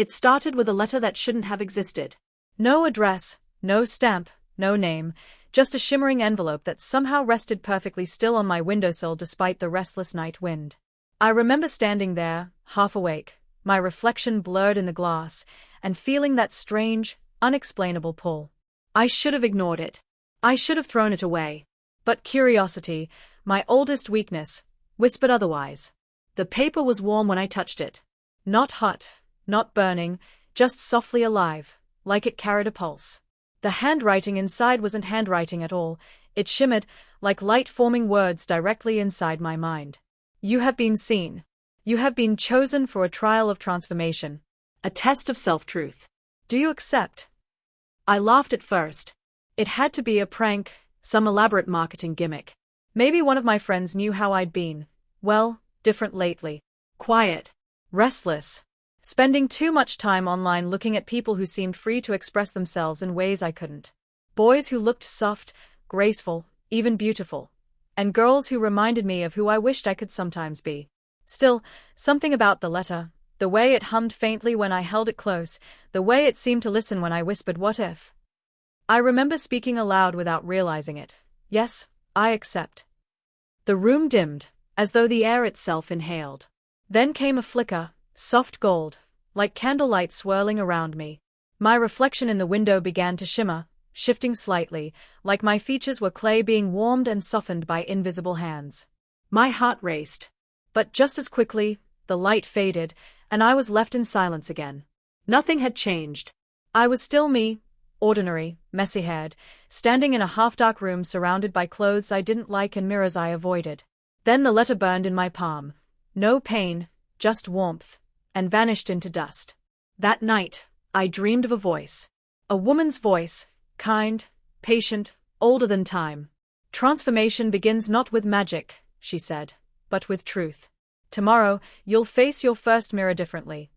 It started with a letter that shouldn't have existed. No address, no stamp, no name, just a shimmering envelope that somehow rested perfectly still on my windowsill despite the restless night wind. I remember standing there, half awake, my reflection blurred in the glass, and feeling that strange, unexplainable pull. I should have ignored it. I should have thrown it away. But curiosity, my oldest weakness, whispered otherwise. The paper was warm when I touched it. Not hot, not burning, just softly alive, like it carried a pulse. The handwriting inside wasn't handwriting at all, it shimmered, like light-forming words directly inside my mind. You have been seen. You have been chosen for a trial of transformation. A test of self-truth. Do you accept? I laughed at first. It had to be a prank, some elaborate marketing gimmick. Maybe one of my friends knew how I'd been. Well, different lately. Quiet. Restless. Spending too much time online looking at people who seemed free to express themselves in ways I couldn't. Boys who looked soft, graceful, even beautiful. And girls who reminded me of who I wished I could sometimes be. Still, something about the letter, the way it hummed faintly when I held it close, the way it seemed to listen when I whispered what if. I remember speaking aloud without realizing it. Yes, I accept. The room dimmed, as though the air itself inhaled. Then came a flicker, soft gold, like candlelight swirling around me. My reflection in the window began to shimmer, shifting slightly, like my features were clay being warmed and softened by invisible hands. My heart raced. But just as quickly, the light faded, and I was left in silence again. Nothing had changed. I was still me, ordinary, messy-haired, standing in a half-dark room surrounded by clothes I didn't like and mirrors I avoided. Then the letter burned in my palm. No pain, just warmth, and vanished into dust. That night, I dreamed of a voice. A woman's voice, kind, patient, older than time. Transformation begins not with magic, she said, but with truth. Tomorrow, you'll face your first mirror differently.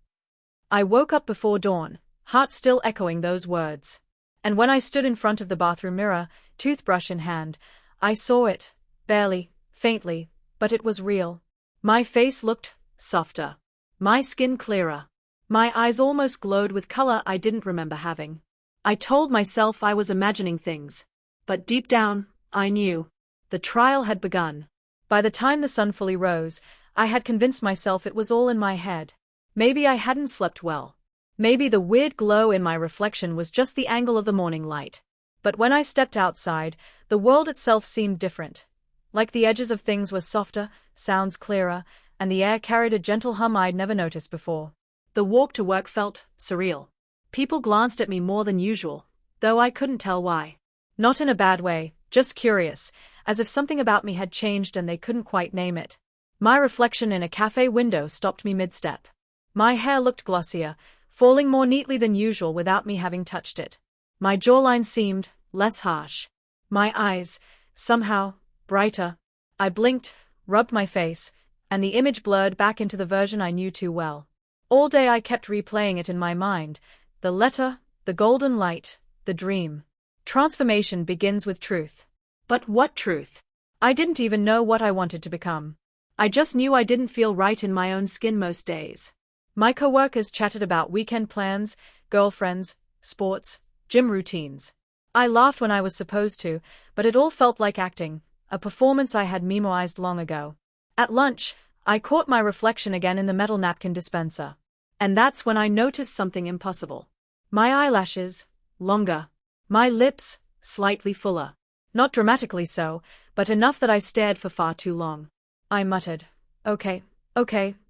I woke up before dawn, heart still echoing those words. And when I stood in front of the bathroom mirror, toothbrush in hand, I saw it, barely, faintly, but it was real. My face looked softer. My skin clearer. My eyes almost glowed with color I didn't remember having. I told myself I was imagining things. But deep down, I knew. The trial had begun. By the time the sun fully rose, I had convinced myself it was all in my head. Maybe I hadn't slept well. Maybe the weird glow in my reflection was just the angle of the morning light. But when I stepped outside, the world itself seemed different. Like the edges of things were softer, sounds clearer, and the air carried a gentle hum I'd never noticed before. The walk to work felt surreal. People glanced at me more than usual, though I couldn't tell why. Not in a bad way, just curious, as if something about me had changed and they couldn't quite name it. My reflection in a cafe window stopped me mid-step. My hair looked glossier, falling more neatly than usual without me having touched it. My jawline seemed less harsh. My eyes, somehow, brighter. I blinked, rubbed my face, and the image blurred back into the version I knew too well. All day I kept replaying it in my mind, the letter, the golden light, the dream. Transformation begins with truth. But what truth? I didn't even know what I wanted to become. I just knew I didn't feel right in my own skin most days. My coworkers chatted about weekend plans, girlfriends, sports, gym routines. I laughed when I was supposed to, but it all felt like acting, a performance I had memorized long ago. At lunch, I caught my reflection again in the metal napkin dispenser. And that's when I noticed something impossible. My eyelashes, longer. My lips, slightly fuller. Not dramatically so, but enough that I stared for far too long. I muttered, okay,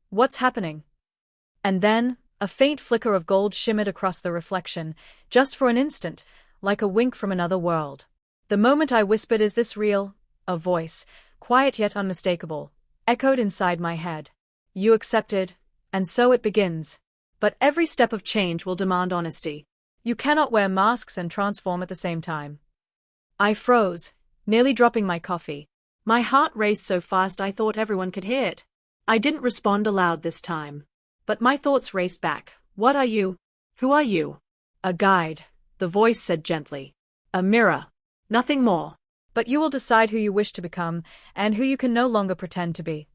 what's happening? And then, a faint flicker of gold shimmered across the reflection, just for an instant, like a wink from another world. The moment I whispered, "Is this real?" a voice, quiet yet unmistakable, echoed inside my head. You accepted, and so it begins. But every step of change will demand honesty. You cannot wear masks and transform at the same time. I froze, nearly dropping my coffee. My heart raced so fast I thought everyone could hear it. I didn't respond aloud this time. But my thoughts raced back. What are you? Who are you? A guide, the voice said gently. A mirror. Nothing more. But you will decide who you wish to become, and who you can no longer pretend to be.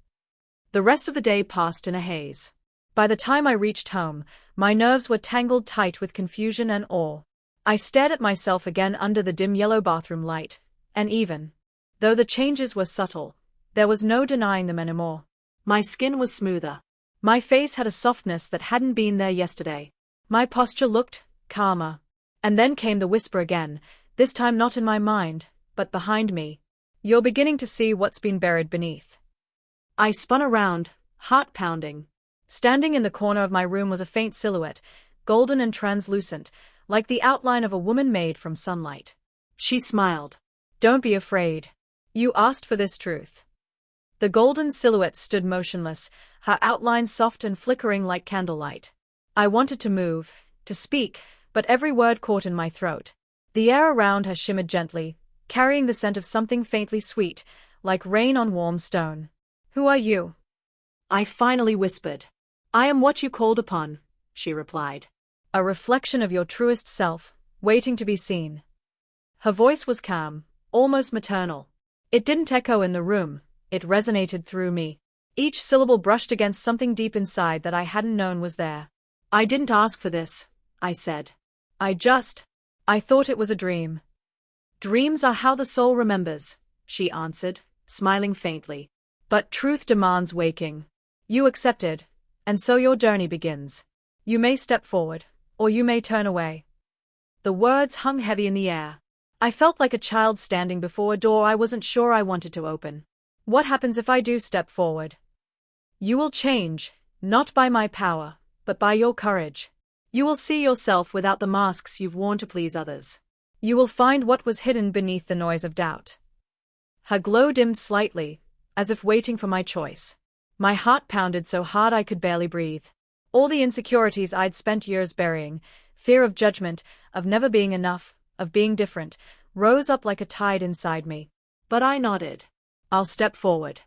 The rest of the day passed in a haze. By the time I reached home, My nerves were tangled tight with confusion and awe. I stared at myself again under the dim yellow bathroom light, and even though the changes were subtle, there was no denying them anymore. My skin was smoother. My face had a softness that hadn't been there yesterday. My posture looked calmer. And then came the whisper again, this time not in my mind, but behind me. You're beginning to see what's been buried beneath. I spun around, heart pounding. Standing in the corner of my room was a faint silhouette, golden and translucent, like the outline of a woman made from sunlight. She smiled. Don't be afraid. You asked for this truth. The golden silhouette stood motionless, her outline soft and flickering like candlelight. I wanted to move, to speak, but every word caught in my throat. The air around her shimmered gently, carrying the scent of something faintly sweet, like rain on warm stone. Who are you? I finally whispered. I am what you called upon, she replied. A reflection of your truest self, waiting to be seen. Her voice was calm, almost maternal. It didn't echo in the room, it resonated through me. Each syllable brushed against something deep inside that I hadn't known was there. I didn't ask for this, I said. I thought it was a dream. Dreams are how the soul remembers, she answered, smiling faintly. But truth demands waking. You accepted, and so your journey begins. You may step forward, or you may turn away. The words hung heavy in the air. I felt like a child standing before a door I wasn't sure I wanted to open. What happens if I do step forward? You will change, not by my power, but by your courage. You will see yourself without the masks you've worn to please others. You will find what was hidden beneath the noise of doubt. Her glow dimmed slightly, as if waiting for my choice. My heart pounded so hard I could barely breathe. All the insecurities I'd spent years burying, fear of judgment, of never being enough, of being different, rose up like a tide inside me. But I nodded. I'll step forward.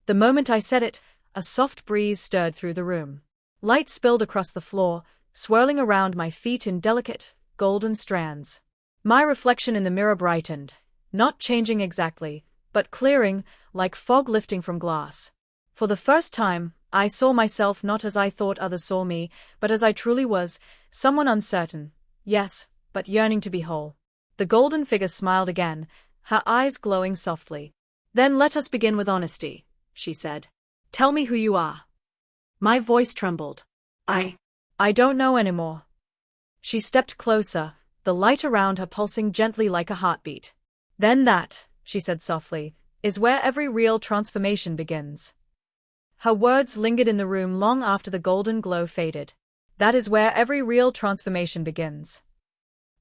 The moment I said it, a soft breeze stirred through the room. Light spilled across the floor, swirling around my feet in delicate, golden strands. My reflection in the mirror brightened, not changing exactly, but clearing, like fog lifting from glass. For the first time, I saw myself not as I thought others saw me, but as I truly was, someone uncertain, yes, but yearning to be whole. The golden figure smiled again, her eyes glowing softly. Then let us begin with honesty, she said. Tell me who you are. My voice trembled. I don't know anymore. She stepped closer, the light around her pulsing gently like a heartbeat. Then that, she said softly, is where every real transformation begins. Her words lingered in the room long after the golden glow faded. That is where every real transformation begins.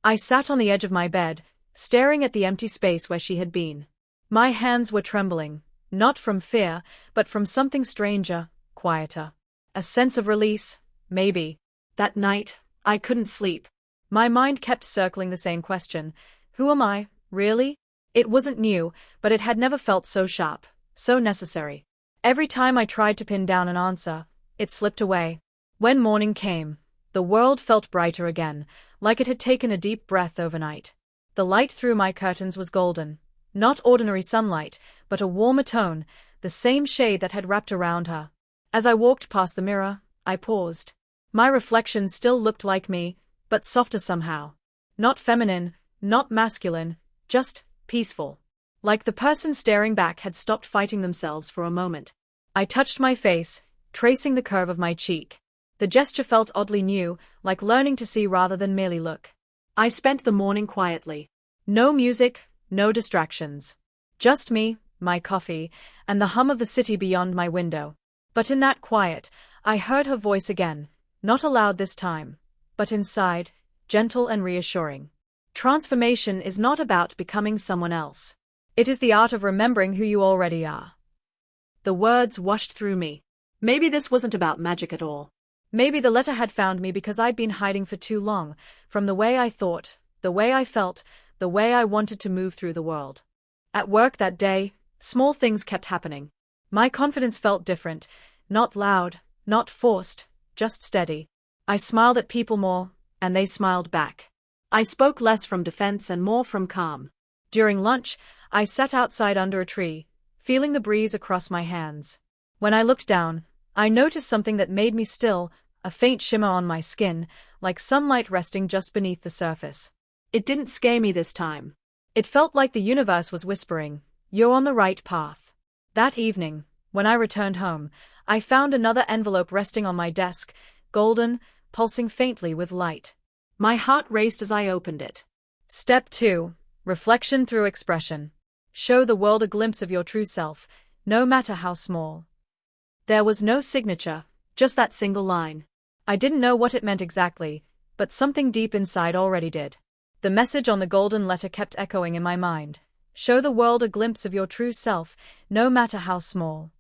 I sat on the edge of my bed, staring at the empty space where she had been. My hands were trembling, not from fear, but from something stranger, quieter. A sense of release, maybe. That night, I couldn't sleep. My mind kept circling the same question. Who am I, really? It wasn't new, but it had never felt so sharp, so necessary. Every time I tried to pin down an answer, it slipped away. When morning came, the world felt brighter again, like it had taken a deep breath overnight. The light through my curtains was golden, not ordinary sunlight, but a warmer tone, the same shade that had wrapped around her. As I walked past the mirror, I paused. My reflection still looked like me, but softer somehow. Not feminine, not masculine, just peaceful. Like the person staring back had stopped fighting themselves for a moment. I touched my face, tracing the curve of my cheek. The gesture felt oddly new, like learning to see rather than merely look. I spent the morning quietly. No music, no distractions. Just me, my coffee, and the hum of the city beyond my window. But in that quiet, I heard her voice again, not aloud this time, but inside, gentle and reassuring. Transformation is not about becoming someone else. It is the art of remembering who you already are. The words washed through me. Maybe this wasn't about magic at all. Maybe the letter had found me because I'd been hiding for too long, from the way I thought, the way I felt, the way I wanted to move through the world. At work that day, small things kept happening. My confidence felt different, not loud, not forced, just steady. I smiled at people more, and they smiled back. I spoke less from defense and more from calm. During lunch, I sat outside under a tree, feeling the breeze across my hands. When I looked down, I noticed something that made me still, a faint shimmer on my skin, like sunlight resting just beneath the surface. It didn't scare me this time. It felt like the universe was whispering, "You're on the right path." That evening, when I returned home, I found another envelope resting on my desk, golden, pulsing faintly with light. My heart raced as I opened it. Step 2. Reflection through expression. Show the world a glimpse of your true self, no matter how small. There was no signature, just that single line. I didn't know what it meant exactly, but something deep inside already did. The message on the golden letter kept echoing in my mind. Show the world a glimpse of your true self, no matter how small.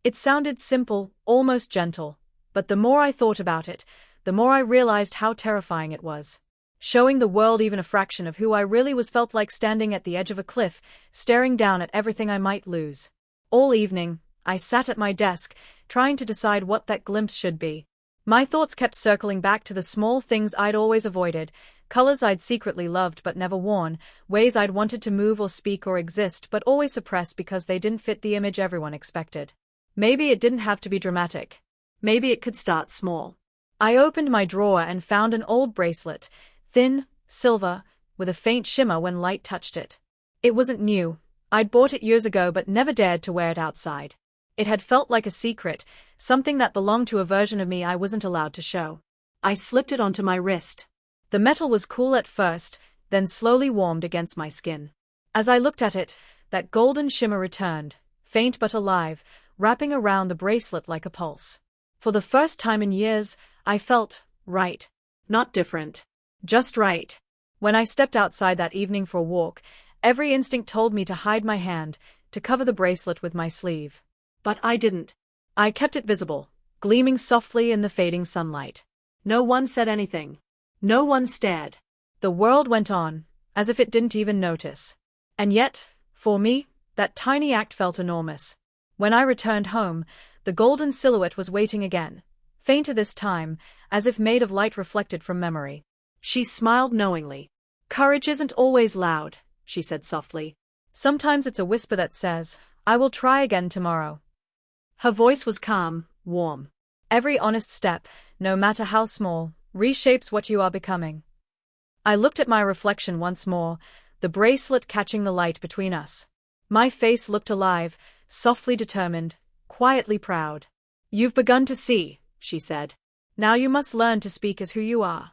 It sounded simple, almost gentle, but the more I thought about it, the more I realized how terrifying it was. Showing the world even a fraction of who I really was felt like standing at the edge of a cliff, staring down at everything I might lose. All evening, I sat at my desk, trying to decide what that glimpse should be. My thoughts kept circling back to the small things I'd always avoided, colors I'd secretly loved but never worn, ways I'd wanted to move or speak or exist but always suppressed because they didn't fit the image everyone expected. Maybe it didn't have to be dramatic. Maybe it could start small. I opened my drawer and found an old bracelet, thin, silver, with a faint shimmer when light touched it. It wasn't new. I'd bought it years ago but never dared to wear it outside. It had felt like a secret, something that belonged to a version of me I wasn't allowed to show. I slipped it onto my wrist. The metal was cool at first, then slowly warmed against my skin. As I looked at it, that golden shimmer returned, faint but alive, wrapping around the bracelet like a pulse. For the first time in years, I felt right. Not different. Just right. When I stepped outside that evening for a walk, every instinct told me to hide my hand, to cover the bracelet with my sleeve. But I didn't. I kept it visible, gleaming softly in the fading sunlight. No one said anything. No one stared. The world went on, as if it didn't even notice. And yet, for me, that tiny act felt enormous. When I returned home, the golden silhouette was waiting again, fainter this time, as if made of light reflected from memory. She smiled knowingly. "Courage isn't always loud," she said softly. "Sometimes it's a whisper that says, 'I will try again tomorrow.'" Her voice was calm, warm. "Every honest step, no matter how small, reshapes what you are becoming." I looked at my reflection once more, the bracelet catching the light between us. My face looked alive, softly determined, quietly proud. "You've begun to see," she said. "Now you must learn to speak as who you are."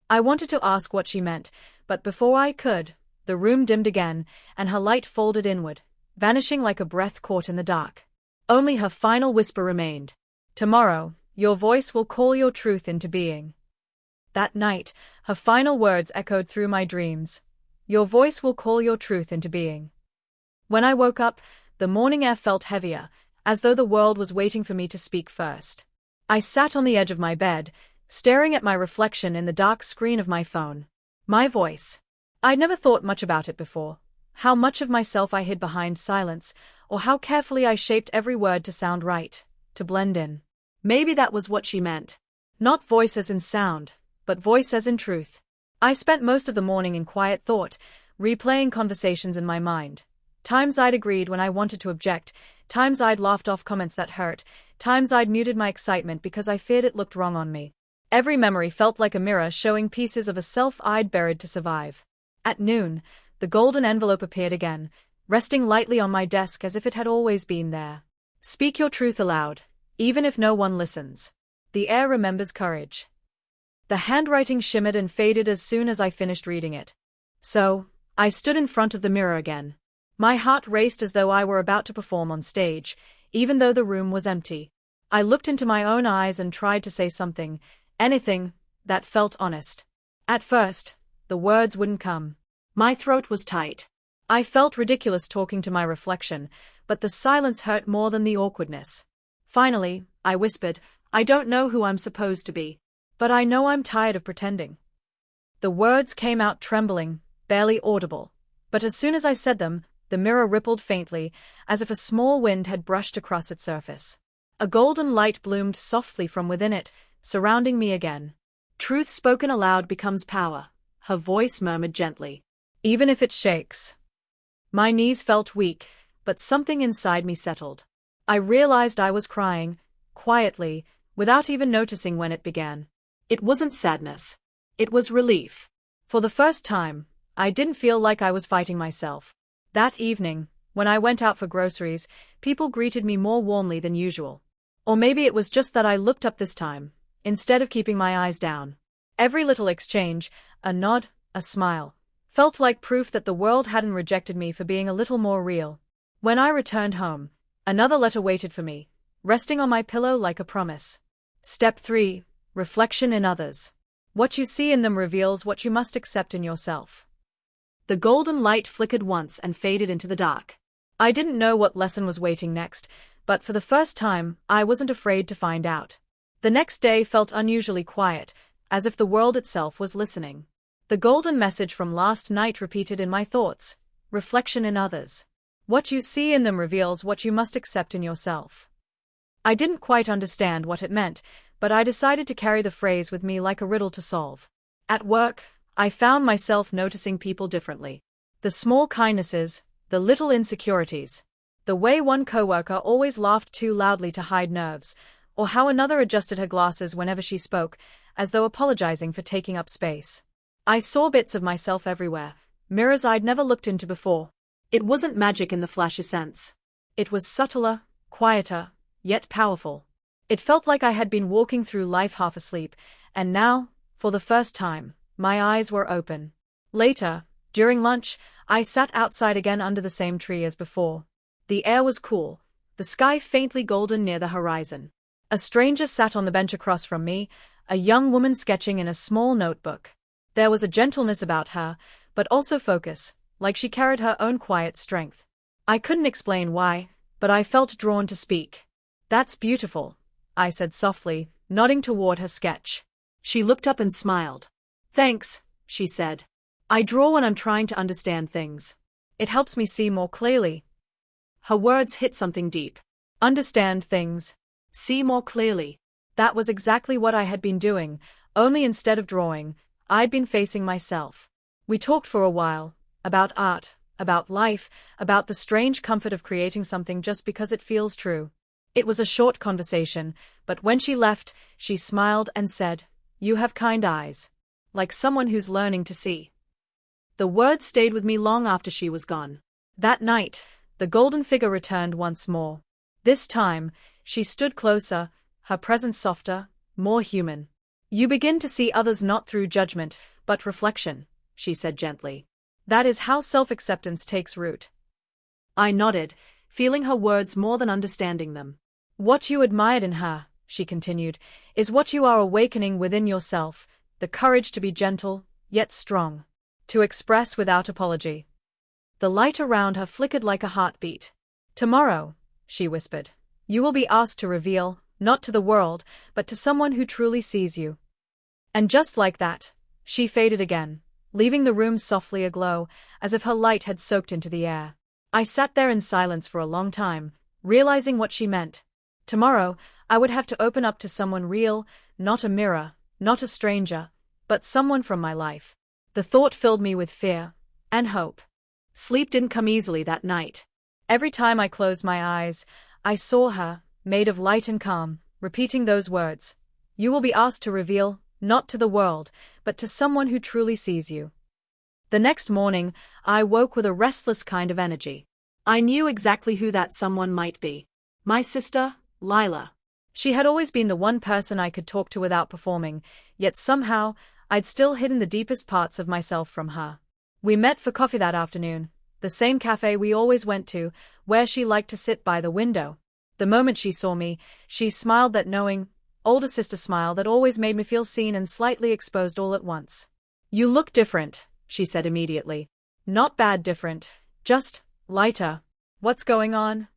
I wanted to ask what she meant, but before I could, the room dimmed again, and her light folded inward, vanishing like a breath caught in the dark. Only her final whisper remained. "Tomorrow, your voice will call your truth into being." That night, her final words echoed through my dreams. "Your voice will call your truth into being." When I woke up, the morning air felt heavier, as though the world was waiting for me to speak first. I sat on the edge of my bed, staring at my reflection in the dark screen of my phone. My voice. I'd never thought much about it before. How much of myself I hid behind silence, or how carefully I shaped every word to sound right, to blend in. Maybe that was what she meant. Not voice as in sound, but voice as in truth. I spent most of the morning in quiet thought, replaying conversations in my mind. Times I'd agreed when I wanted to object, times I'd laughed off comments that hurt, times I'd muted my excitement because I feared it looked wrong on me. Every memory felt like a mirror showing pieces of a self I'd buried to survive. At noon, the golden envelope appeared again, resting lightly on my desk as if it had always been there. "Speak your truth aloud, even if no one listens. The air remembers courage." The handwriting shimmered and faded as soon as I finished reading it. So, I stood in front of the mirror again. My heart raced as though I were about to perform on stage, even though the room was empty. I looked into my own eyes and tried to say something, anything, that felt honest. At first, the words wouldn't come. My throat was tight. I felt ridiculous talking to my reflection, but the silence hurt more than the awkwardness. Finally, I whispered, "I don't know who I'm supposed to be, but I know I'm tired of pretending." The words came out trembling, barely audible, but as soon as I said them, the mirror rippled faintly, as if a small wind had brushed across its surface. A golden light bloomed softly from within it, surrounding me again. "Truth spoken aloud becomes power," her voice murmured gently. "Even if it shakes." My knees felt weak, but something inside me settled. I realized I was crying, quietly, without even noticing when it began. It wasn't sadness. It was relief. For the first time, I didn't feel like I was fighting myself. That evening, when I went out for groceries, people greeted me more warmly than usual. Or maybe it was just that I looked up this time, instead of keeping my eyes down. Every little exchange, a nod, a smile, felt like proof that the world hadn't rejected me for being a little more real. When I returned home, another letter waited for me, resting on my pillow like a promise. Step 3. Reflection in others. What you see in them reveals what you must accept in yourself. The golden light flickered once and faded into the dark. I didn't know what lesson was waiting next, but for the first time, I wasn't afraid to find out. The next day felt unusually quiet, as if the world itself was listening. The golden message from last night repeated in my thoughts. Reflection in others. What you see in them reveals what you must accept in yourself. I didn't quite understand what it meant, but I decided to carry the phrase with me like a riddle to solve. At work, I found myself noticing people differently. The small kindnesses, the little insecurities. The way one coworker always laughed too loudly to hide nerves, or how another adjusted her glasses whenever she spoke, as though apologizing for taking up space. I saw bits of myself everywhere, mirrors I'd never looked into before. It wasn't magic in the flashy sense. It was subtler, quieter, yet powerful. It felt like I had been walking through life half asleep, and now, for the first time, my eyes were open. Later, during lunch, I sat outside again under the same tree as before. The air was cool, the sky faintly golden near the horizon. A stranger sat on the bench across from me, a young woman sketching in a small notebook. There was a gentleness about her, but also focus, like she carried her own quiet strength. I couldn't explain why, but I felt drawn to speak. "That's beautiful," I said softly, nodding toward her sketch. She looked up and smiled. "Thanks," she said. "I draw when I'm trying to understand things. It helps me see more clearly." Her words hit something deep. Understand things. See more clearly. That was exactly what I had been doing, only instead of drawing, I'd been facing myself. We talked for a while, about art, about life, about the strange comfort of creating something just because it feels true. It was a short conversation, but when she left, she smiled and said, "You have kind eyes. Like someone who's learning to see." The words stayed with me long after she was gone. That night, the golden figure returned once more. This time, she stood closer, her presence softer, more human. "You begin to see others not through judgment, but reflection," she said gently. "That is how self-acceptance takes root." I nodded, feeling her words more than understanding them. "What you admired in her," she continued, "is what you are awakening within yourself, the courage to be gentle, yet strong. To express without apology." The light around her flickered like a heartbeat. "Tomorrow," she whispered, "you will be asked to reveal, not to the world, but to someone who truly sees you." And just like that, she faded again, leaving the room softly aglow, as if her light had soaked into the air. I sat there in silence for a long time, realizing what she meant. Tomorrow, I would have to open up to someone real, not a mirror, not a stranger, but someone from my life. The thought filled me with fear and hope. Sleep didn't come easily that night. Every time I closed my eyes, I saw her, made of light and calm, repeating those words. "You will be asked to reveal, not to the world, but to someone who truly sees you." The next morning, I woke with a restless kind of energy. I knew exactly who that someone might be. My sister, Lila. She had always been the one person I could talk to without performing, yet somehow, I'd still hidden the deepest parts of myself from her. We met for coffee that afternoon, the same cafe we always went to, where she liked to sit by the window. The moment she saw me, she smiled, that knowing, older sister smile that always made me feel seen and slightly exposed all at once. "You look different," she said immediately. "Not bad different, just lighter. What's going on?"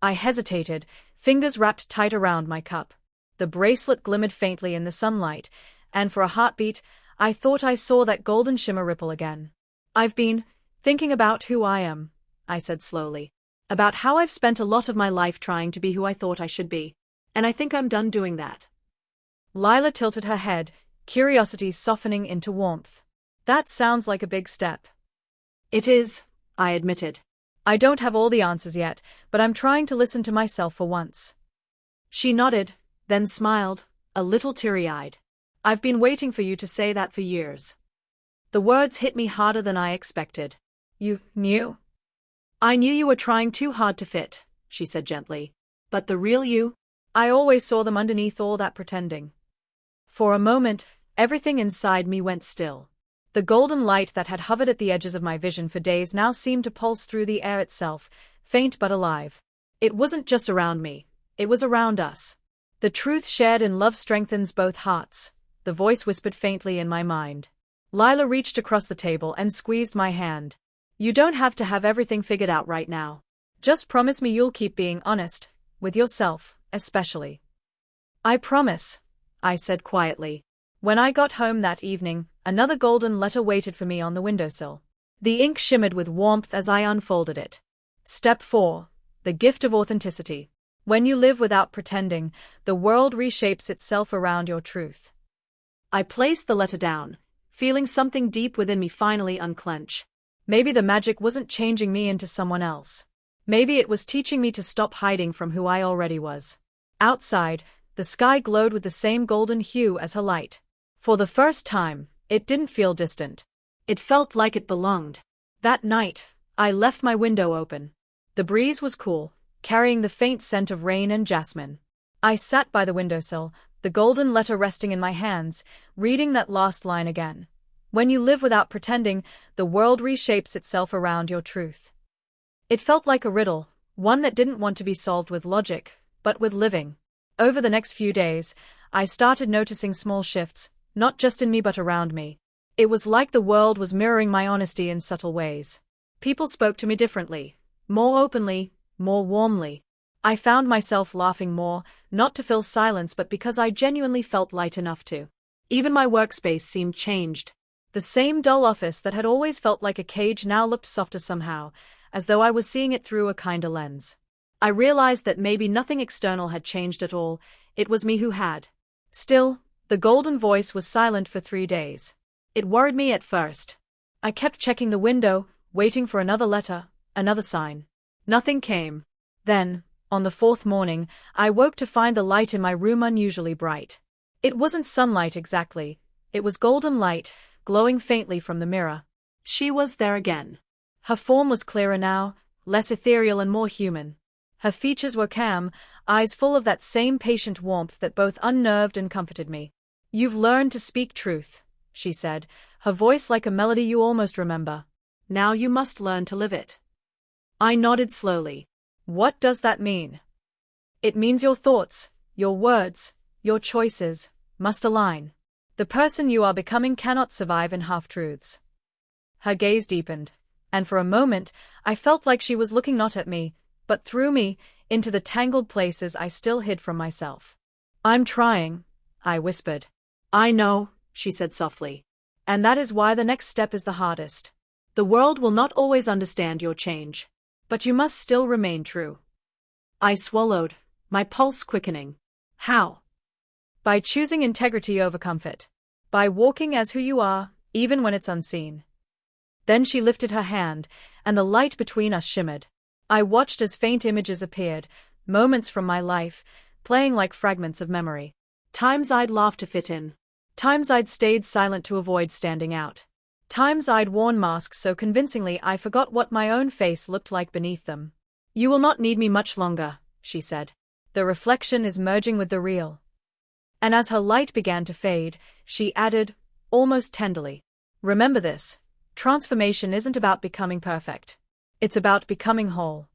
I hesitated, fingers wrapped tight around my cup. The bracelet glimmered faintly in the sunlight, and for a heartbeat, I thought I saw that golden shimmer ripple again. "I've been thinking about who I am," I said slowly. "About how I've spent a lot of my life trying to be who I thought I should be. And I think I'm done doing that." Lila tilted her head, curiosity softening into warmth. "That sounds like a big step." "It is," I admitted. "I don't have all the answers yet, but I'm trying to listen to myself for once." She nodded, then smiled, a little teary-eyed. I've been waiting for you to say that for years. The words hit me harder than I expected. You knew? I knew you were trying too hard to fit, she said gently. But the real you? I always saw them underneath all that pretending. For a moment, everything inside me went still. The golden light that had hovered at the edges of my vision for days now seemed to pulse through the air itself, faint but alive. It wasn't just around me, it was around us. The truth shared in love strengthens both hearts, the voice whispered faintly in my mind. Lila reached across the table and squeezed my hand. You don't have to have everything figured out right now. Just promise me you'll keep being honest, with yourself, especially. I promise, I said quietly. When I got home that evening, another golden letter waited for me on the windowsill. The ink shimmered with warmth as I unfolded it. Step 4. The gift of authenticity. When you live without pretending, the world reshapes itself around your truth. I placed the letter down, feeling something deep within me finally unclench. Maybe the magic wasn't changing me into someone else. Maybe it was teaching me to stop hiding from who I already was. Outside, the sky glowed with the same golden hue as her light. For the first time, it didn't feel distant. It felt like it belonged. That night, I left my window open. The breeze was cool, carrying the faint scent of rain and jasmine. I sat by the windowsill, the golden letter resting in my hands, reading that last line again. When you live without pretending, the world reshapes itself around your truth. It felt like a riddle, one that didn't want to be solved with logic, but with living. Over the next few days, I started noticing small shifts, not just in me but around me. It was like the world was mirroring my honesty in subtle ways. People spoke to me differently, more openly, more warmly. I found myself laughing more, not to fill silence but because I genuinely felt light enough to. Even my workspace seemed changed. The same dull office that had always felt like a cage now looked softer somehow, as though I was seeing it through a kinder lens. I realized that maybe nothing external had changed at all, it was me who had. Still, the golden voice was silent for 3 days. It worried me at first. I kept checking the window, waiting for another letter, another sign. Nothing came. Then, on the 4th morning, I woke to find the light in my room unusually bright. It wasn't sunlight exactly, it was golden light, glowing faintly from the mirror. She was there again. Her form was clearer now, less ethereal and more human. Her features were calm, eyes full of that same patient warmth that both unnerved and comforted me. You've learned to speak truth, she said, her voice like a melody you almost remember. Now you must learn to live it. I nodded slowly. What does that mean? It means your thoughts, your words, your choices, must align. The person you are becoming cannot survive in half-truths. Her gaze deepened, and for a moment, I felt like she was looking not at me, but through me, into the tangled places I still hid from myself. I'm trying, I whispered. I know, she said softly. And that is why the next step is the hardest. The world will not always understand your change. But you must still remain true. I swallowed, my pulse quickening. How? By choosing integrity over comfort. By walking as who you are, even when it's unseen. Then she lifted her hand, and the light between us shimmered. I watched as faint images appeared, moments from my life, playing like fragments of memory. Times I'd laughed to fit in. Times I'd stayed silent to avoid standing out. Times I'd worn masks so convincingly I forgot what my own face looked like beneath them. You will not need me much longer, she said. The reflection is merging with the real. And as her light began to fade, she added, almost tenderly, remember this, transformation isn't about becoming perfect. It's about becoming whole.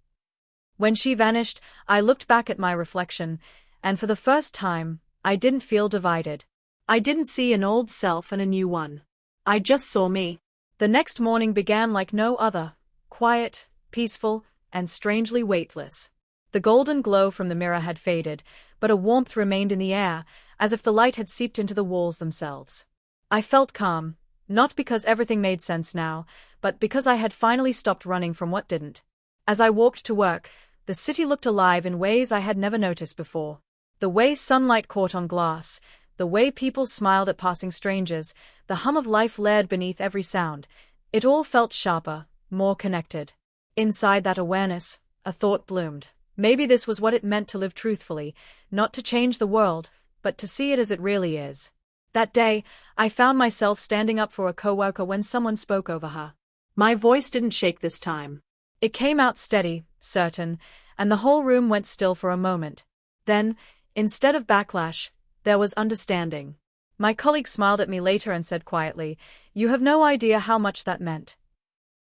When she vanished, I looked back at my reflection, and for the first time, I didn't feel divided. I didn't see an old self and a new one. I just saw me. The next morning began like no other, quiet, peaceful, and strangely weightless. The golden glow from the mirror had faded, but a warmth remained in the air, as if the light had seeped into the walls themselves. I felt calm, not because everything made sense now, but because I had finally stopped running from what didn't. As I walked to work, the city looked alive in ways I had never noticed before. The way sunlight caught on glass, the way people smiled at passing strangers, the hum of life layered beneath every sound. It all felt sharper, more connected. Inside that awareness, a thought bloomed. Maybe this was what it meant to live truthfully, not to change the world, but to see it as it really is. That day, I found myself standing up for a coworker when someone spoke over her. My voice didn't shake this time. It came out steady, certain, and the whole room went still for a moment. Then, instead of backlash, there was understanding. My colleague smiled at me later and said quietly, "You have no idea how much that meant."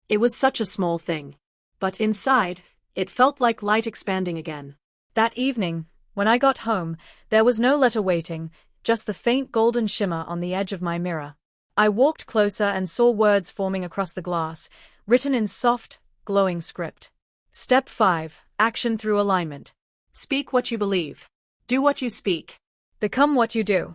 It was such a small thing. But inside, it felt like light expanding again. That evening, when I got home, there was no letter waiting, just the faint golden shimmer on the edge of my mirror. I walked closer and saw words forming across the glass, written in soft, glowing script. Step 5, Action through alignment. Speak what you believe. Do what you speak. Become what you do.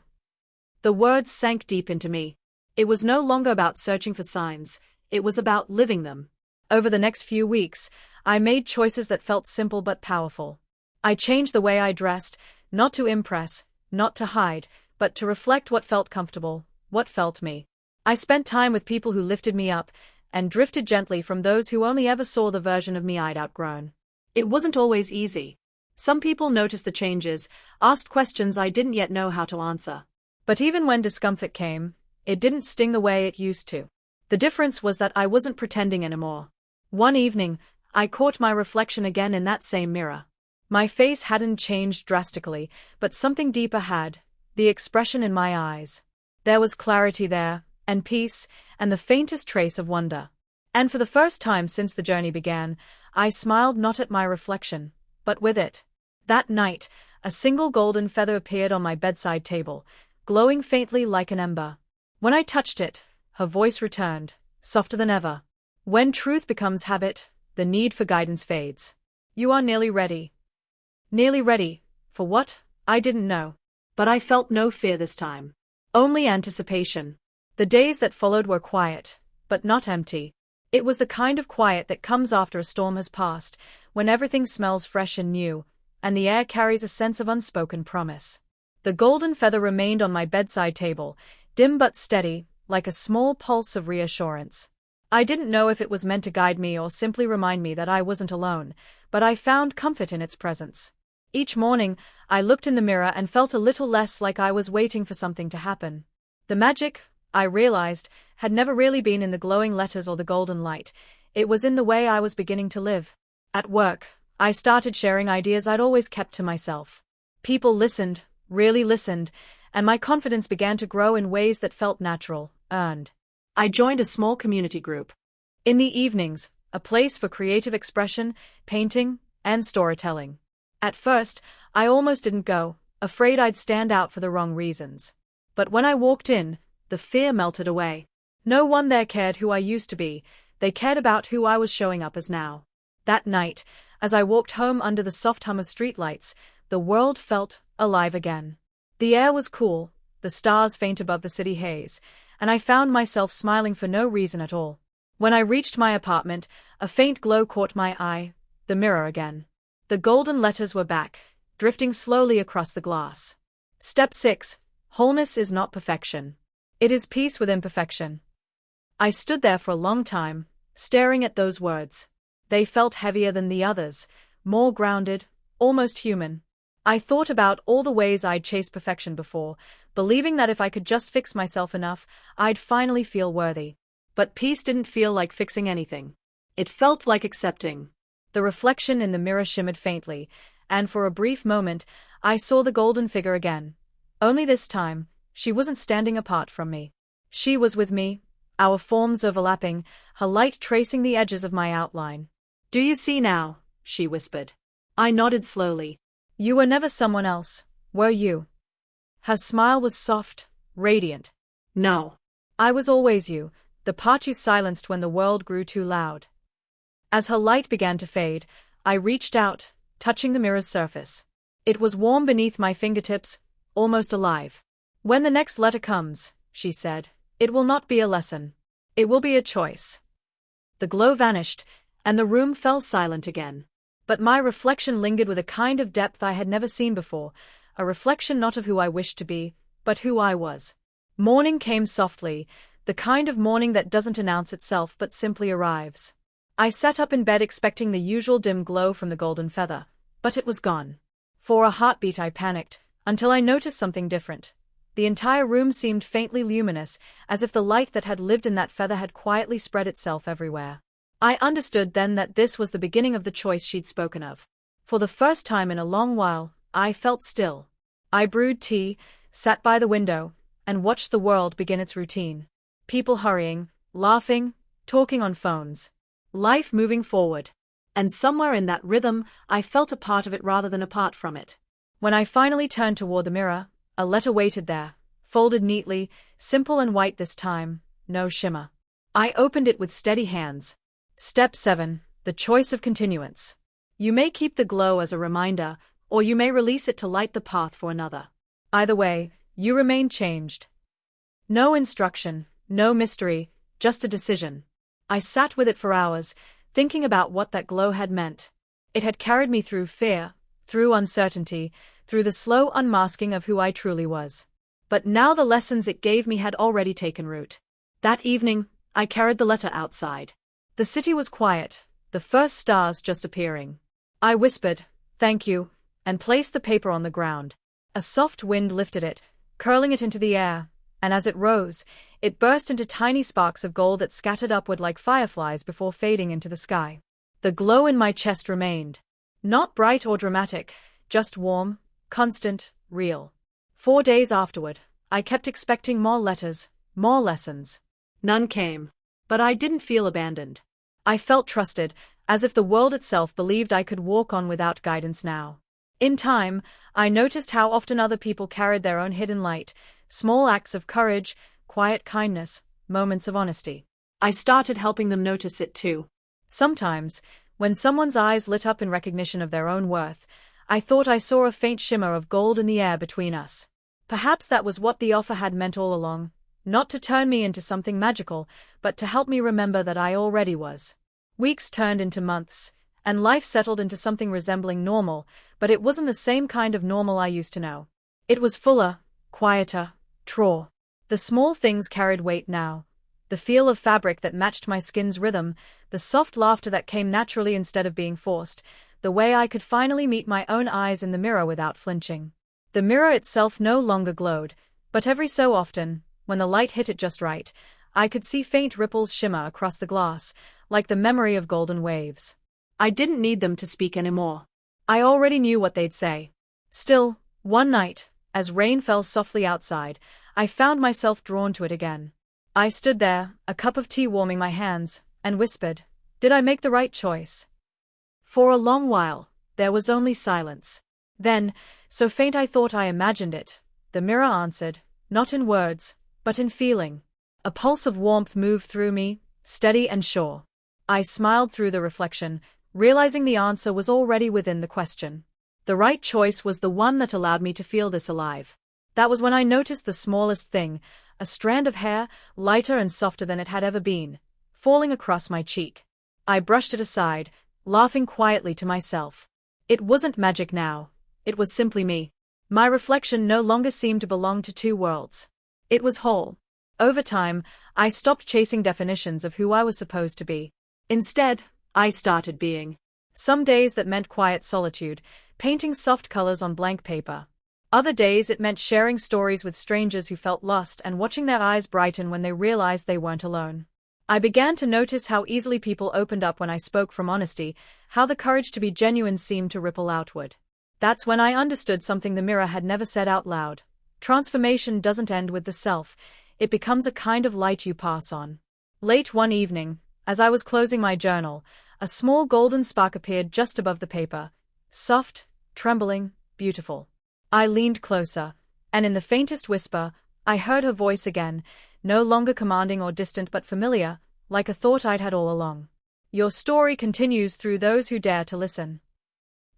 The words sank deep into me. It was no longer about searching for signs, it was about living them. Over the next few weeks, I made choices that felt simple but powerful. I changed the way I dressed, not to impress, not to hide, but to reflect what felt comfortable, what felt me. I spent time with people who lifted me up, and drifted gently from those who only ever saw the version of me I'd outgrown. It wasn't always easy. Some people noticed the changes, asked questions I didn't yet know how to answer. But even when discomfort came, it didn't sting the way it used to. The difference was that I wasn't pretending anymore. One evening, I caught my reflection again in that same mirror. My face hadn't changed drastically, but something deeper had, the expression in my eyes. There was clarity there, and peace, and the faintest trace of wonder. And for the first time since the journey began, I smiled not at my reflection, but with it. That night, a single golden feather appeared on my bedside table, glowing faintly like an ember. When I touched it, her voice returned, softer than ever. When truth becomes habit, the need for guidance fades. You are nearly ready. Nearly ready. For what? I didn't know. But I felt no fear this time. Only anticipation. The days that followed were quiet, but not empty. It was the kind of quiet that comes after a storm has passed, when everything smells fresh and new, and the air carries a sense of unspoken promise. The golden feather remained on my bedside table, dim but steady, like a small pulse of reassurance. I didn't know if it was meant to guide me or simply remind me that I wasn't alone, but I found comfort in its presence. Each morning, I looked in the mirror and felt a little less like I was waiting for something to happen. The magic, I realized, had never really been in the glowing letters or the golden light. It was in the way I was beginning to live. At work, I started sharing ideas I'd always kept to myself. People listened, really listened, and my confidence began to grow in ways that felt natural, earned. I joined a small community group. In the evenings, a place for creative expression, painting, and storytelling. At first, I almost didn't go, afraid I'd stand out for the wrong reasons. But when I walked in, the fear melted away. No one there cared who I used to be, they cared about who I was showing up as now. That night, as I walked home under the soft hum of streetlights, the world felt alive again. The air was cool, the stars faint above the city haze, and I found myself smiling for no reason at all. When I reached my apartment, a faint glow caught my eye, the mirror again. The golden letters were back, drifting slowly across the glass. Step 6. Wholeness is not perfection. It is peace with imperfection. I stood there for a long time, staring at those words. They felt heavier than the others, more grounded, almost human. I thought about all the ways I'd chased perfection before, believing that if I could just fix myself enough, I'd finally feel worthy. But peace didn't feel like fixing anything. It felt like accepting. The reflection in the mirror shimmered faintly, and for a brief moment, I saw the golden figure again. Only this time, she wasn't standing apart from me. She was with me, our forms overlapping, her light tracing the edges of my outline. "Do you see now?" she whispered. I nodded slowly. "You were never someone else, were you?" Her smile was soft, radiant. "No. I was always you, the part you silenced when the world grew too loud." As her light began to fade, I reached out, touching the mirror's surface. It was warm beneath my fingertips, almost alive. "When the next letter comes," she said, "it will not be a lesson. It will be a choice." The glow vanished, and the room fell silent again. But my reflection lingered with a kind of depth I had never seen before, a reflection not of who I wished to be, but who I was. Morning came softly, the kind of morning that doesn't announce itself but simply arrives. I sat up in bed expecting the usual dim glow from the golden feather, But it was gone. For a heartbeat I panicked, until I noticed something different. The entire room seemed faintly luminous, as if the light that had lived in that feather had quietly spread itself everywhere. I understood then that this was the beginning of the choice she'd spoken of. For the first time in a long while, I felt still. I brewed tea, sat by the window, and watched the world begin its routine. People hurrying, laughing, talking on phones. Life moving forward. And somewhere in that rhythm, I felt a part of it rather than apart from it. When I finally turned toward the mirror, a letter waited there, folded neatly, simple and white this time, no shimmer. I opened it with steady hands. Step 7. The choice of continuance. You may keep the glow as a reminder, or you may release it to light the path for another. Either way, you remain changed. No instruction, no mystery, just a decision. I sat with it for hours, thinking about what that glow had meant. It had carried me through fear, through uncertainty, through the slow unmasking of who I truly was. But now the lessons it gave me had already taken root. That evening, I carried the letter outside. The city was quiet, the first stars just appearing. I whispered, "Thank you," and placed the paper on the ground. A soft wind lifted it, curling it into the air, and as it rose, it burst into tiny sparks of gold that scattered upward like fireflies before fading into the sky. The glow in my chest remained. Not bright or dramatic, just warm, constant, real. 4 days afterward, I kept expecting more letters, more lessons. None came. But I didn't feel abandoned. I felt trusted, as if the world itself believed I could walk on without guidance now. In time, I noticed how often other people carried their own hidden light, small acts of courage, quiet kindness, moments of honesty. I started helping them notice it too. Sometimes, when someone's eyes lit up in recognition of their own worth, I thought I saw a faint shimmer of gold in the air between us. Perhaps that was what the offer had meant all along, not to turn me into something magical, but to help me remember that I already was. Weeks turned into months, and life settled into something resembling normal, but it wasn't the same kind of normal I used to know. It was fuller, quieter, truer. The small things carried weight now. The feel of fabric that matched my skin's rhythm, the soft laughter that came naturally instead of being forced, the way I could finally meet my own eyes in the mirror without flinching. The mirror itself no longer glowed, but every so often, when the light hit it just right, I could see faint ripples shimmer across the glass, like the memory of golden waves. I didn't need them to speak anymore. I already knew what they'd say. Still, one night, as rain fell softly outside, I found myself drawn to it again. I stood there, a cup of tea warming my hands, and whispered, "Did I make the right choice?" For a long while, there was only silence. Then, so faint I thought I imagined it, the mirror answered, not in words, but in feeling. A pulse of warmth moved through me, steady and sure. I smiled through the reflection, realizing the answer was already within the question. The right choice was the one that allowed me to feel this alive. That was when I noticed the smallest thing, a strand of hair, lighter and softer than it had ever been, falling across my cheek. I brushed it aside, laughing quietly to myself. It wasn't magic now. It was simply me. My reflection no longer seemed to belong to two worlds. It was whole. Over time, I stopped chasing definitions of who I was supposed to be. Instead, I started being. Some days that meant quiet solitude, painting soft colors on blank paper. Other days it meant sharing stories with strangers who felt lost and watching their eyes brighten when they realized they weren't alone. I began to notice how easily people opened up when I spoke from honesty, how the courage to be genuine seemed to ripple outward. That's when I understood something the mirror had never said out loud. Transformation doesn't end with the self, it becomes a kind of light you pass on. Late one evening, as I was closing my journal, a small golden spark appeared just above the paper. Soft, trembling, beautiful. I leaned closer, and in the faintest whisper, I heard her voice again, no longer commanding or distant but familiar, like a thought I'd had all along. Your story continues through those who dare to listen.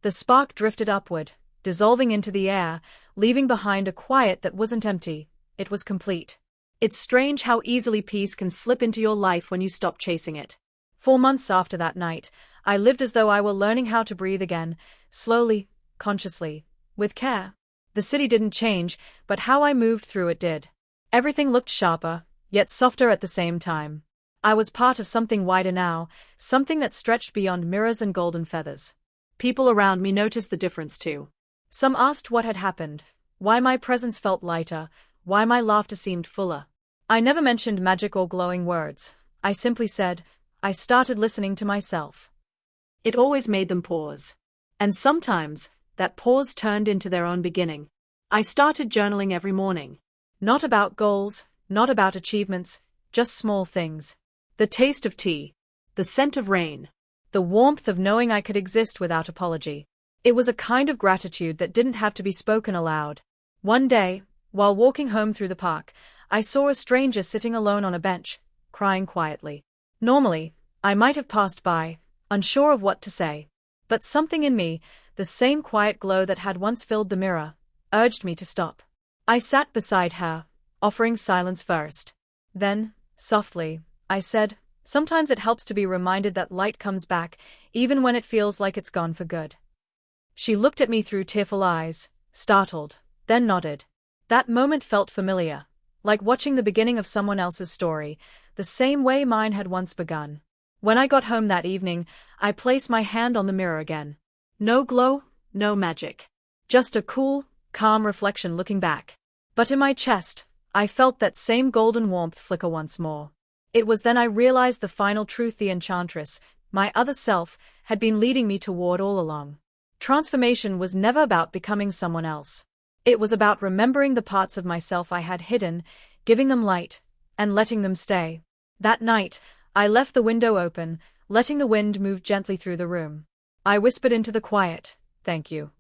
The spark drifted upward, dissolving into the air, leaving behind a quiet that wasn't empty, it was complete. It's strange how easily peace can slip into your life when you stop chasing it. 4 months after that night, I lived as though I were learning how to breathe again, slowly, consciously, with care. The city didn't change, but how I moved through it did. Everything looked sharper, yet softer at the same time. I was part of something wider now, something that stretched beyond mirrors and golden feathers. People around me noticed the difference too. Some asked what had happened, why my presence felt lighter, why my laughter seemed fuller. I never mentioned magic or glowing words. I simply said, I started listening to myself. It always made them pause. And sometimes, that pause turned into their own beginning. I started journaling every morning. Not about goals, not about achievements, just small things. The taste of tea. The scent of rain. The warmth of knowing I could exist without apology. It was a kind of gratitude that didn't have to be spoken aloud. One day, while walking home through the park, I saw a stranger sitting alone on a bench, crying quietly. Normally, I might have passed by, unsure of what to say. But something in me, the same quiet glow that had once filled the mirror, urged me to stop. I sat beside her, offering silence first. Then, softly, I said, sometimes it helps to be reminded that light comes back, even when it feels like it's gone for good. She looked at me through tearful eyes, startled, then nodded. That moment felt familiar, like watching the beginning of someone else's story, the same way mine had once begun. When I got home that evening, I placed my hand on the mirror again. No glow, no magic. Just a cool, calm reflection looking back. But in my chest, I felt that same golden warmth flicker once more. It was then I realized the final truth the enchantress, my other self, had been leading me toward all along. Transformation was never about becoming someone else. It was about remembering the parts of myself I had hidden, giving them light, and letting them stay. That night, I left the window open, letting the wind move gently through the room. I whispered into the quiet, "Thank you."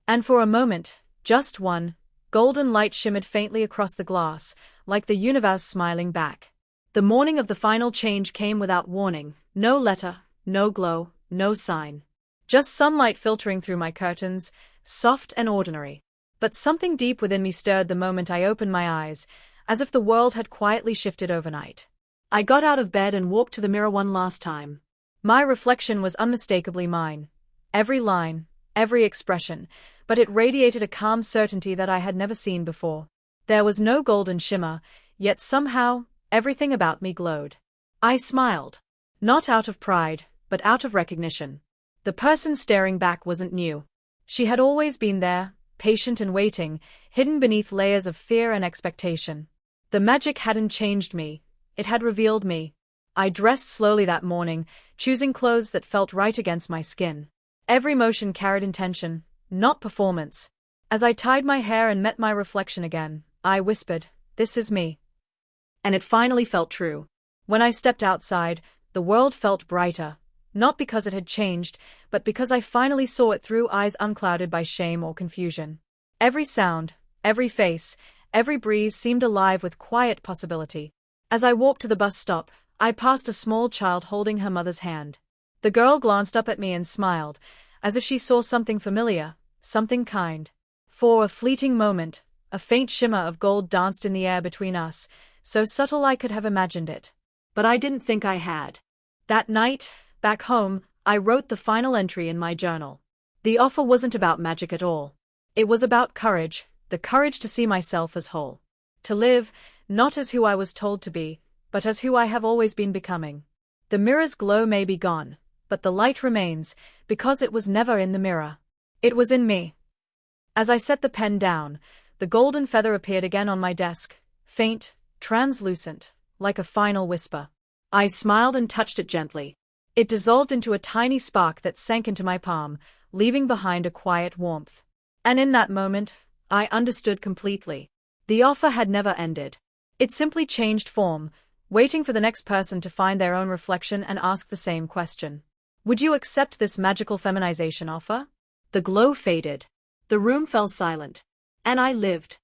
And for a moment, just one, golden light shimmered faintly across the glass, like the universe smiling back. The morning of the final change came without warning, no letter, no glow, no sign. Just sunlight filtering through my curtains, soft and ordinary. But something deep within me stirred the moment I opened my eyes, as if the world had quietly shifted overnight. I got out of bed and walked to the mirror one last time. My reflection was unmistakably mine. Every line, every expression, but it radiated a calm certainty that I had never seen before. There was no golden shimmer, yet somehow, everything about me glowed. I smiled. Not out of pride, but out of recognition. The person staring back wasn't new. She had always been there, patient and waiting, hidden beneath layers of fear and expectation. The magic hadn't changed me, it had revealed me. I dressed slowly that morning, choosing clothes that felt right against my skin. Every motion carried intention, not performance. As I tied my hair and met my reflection again, I whispered, "This is me." And it finally felt true. When I stepped outside, the world felt brighter. Not because it had changed, but because I finally saw it through eyes unclouded by shame or confusion. Every sound, every face, every breeze seemed alive with quiet possibility. As I walked to the bus stop, I passed a small child holding her mother's hand. The girl glanced up at me and smiled, as if she saw something familiar, something kind. For a fleeting moment, a faint shimmer of gold danced in the air between us, so subtle I could have imagined it. But I didn't think I had. That night, back home, I wrote the final entry in my journal. The offer wasn't about magic at all. It was about courage, the courage to see myself as whole. To live, not as who I was told to be, but as who I have always been becoming. The mirror's glow may be gone, but the light remains, because it was never in the mirror. It was in me. As I set the pen down, the golden feather appeared again on my desk, faint, translucent, like a final whisper. I smiled and touched it gently. It dissolved into a tiny spark that sank into my palm, leaving behind a quiet warmth. And in that moment, I understood completely. The offer had never ended. It simply changed form, waiting for the next person to find their own reflection and ask the same question. Would you accept this magical feminization offer? The glow faded. The room fell silent. And I lived.